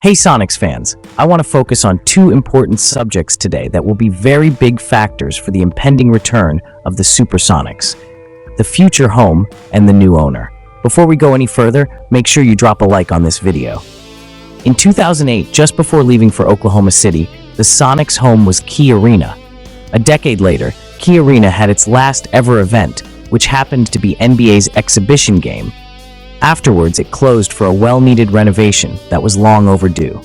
Hey Sonics fans, I want to focus on two important subjects today that will be very big factors for the impending return of the Supersonics: the future home and the new owner. Before we go any further, make sure you drop a like on this video. In 2008, just before leaving for Oklahoma City, the Sonics' home was Key Arena. A decade later, Key Arena had its last ever event, which happened to be NBA's exhibition game. Afterwards, it closed for a well-needed renovation that was long overdue.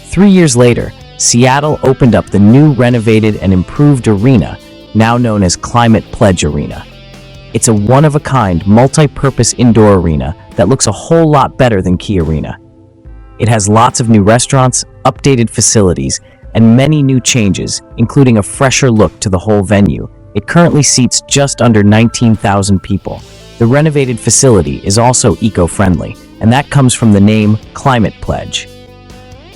3 years later, Seattle opened up the new renovated and improved arena, now known as Climate Pledge Arena. It's a one-of-a-kind, multi-purpose indoor arena that looks a whole lot better than Key Arena. It has lots of new restaurants, updated facilities, and many new changes, including a fresher look to the whole venue. It currently seats just under 19,000 people. The renovated facility is also eco-friendly, and that comes from the name Climate Pledge.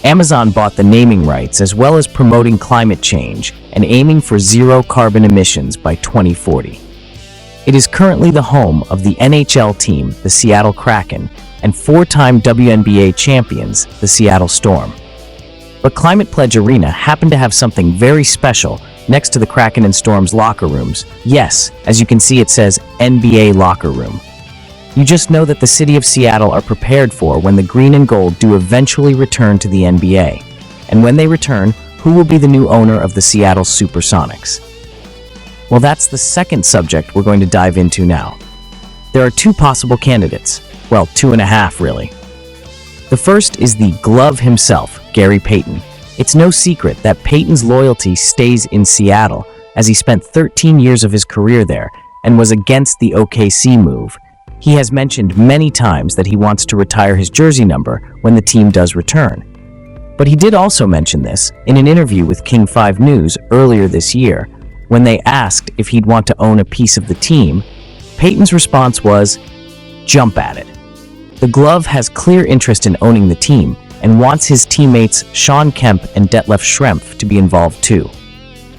Amazon bought the naming rights as well as promoting climate change and aiming for zero carbon emissions by 2040. It is currently the home of the NHL team, the Seattle Kraken, and four-time WNBA champions, the Seattle Storm. But Climate Pledge Arena happened to have something very special next to the Kraken and Storm's locker rooms. Yes, as you can see, it says NBA Locker Room. You just know that the city of Seattle are prepared for when the green and gold do eventually return to the NBA. And when they return, who will be the new owner of the Seattle Supersonics? Well, that's the second subject we're going to dive into now. There are two possible candidates. Well, two and a half, really. The first is the glove himself, Gary Payton. It's no secret that Payton's loyalty stays in Seattle, as he spent 13 years of his career there and was against the OKC move. He has mentioned many times that he wants to retire his jersey number when the team does return. But he did also mention this in an interview with King 5 News earlier this year. When they asked if he'd want to own a piece of the team, Payton's response was, "Jump at it." The glove has clear interest in owning the team and wants his teammates Shawn Kemp and Detlef Schrempf to be involved too.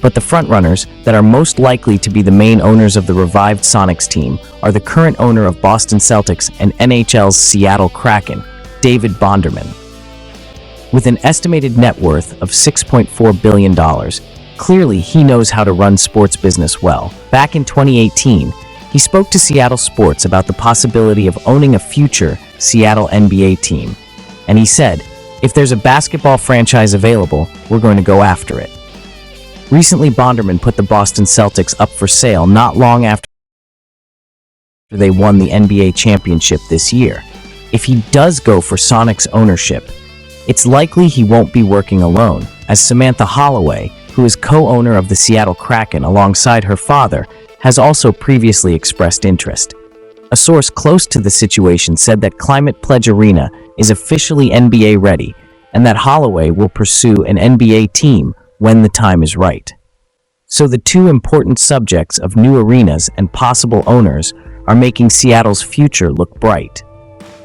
But the frontrunners that are most likely to be the main owners of the revived Sonics team are the current owner of Boston Celtics and NHL's Seattle Kraken, David Bonderman. With an estimated net worth of $6.4 billion, clearly he knows how to run sports business well. Back in 2018, he spoke to Seattle Sports about the possibility of owning a future Seattle NBA team. And he said, "If there's a basketball franchise available, we're going to go after it." Recently, Bonderman put the Boston Celtics up for sale not long after they won the NBA championship this year. If he does go for Sonics ownership, it's likely he won't be working alone, as Samantha Holloway, who is co-owner of the Seattle Kraken alongside her father, has also previously expressed interest. A source close to the situation said that Climate Pledge Arena is officially NBA ready and that Holloway will pursue an NBA team when the time is right. So the two important subjects of new arenas and possible owners are making Seattle's future look bright.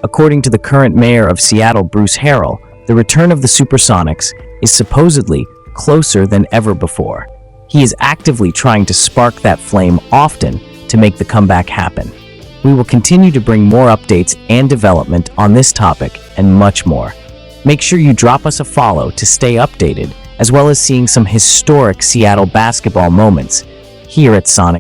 According to the current mayor of Seattle, Bruce Harrell, the return of the Supersonics is supposedly closer than ever before. He is actively trying to spark that flame often to make the comeback happen. We will continue to bring more updates and development on this topic and much more. Make sure you drop us a follow to stay updated, as well as seeing some historic Seattle basketball moments here at Sonic.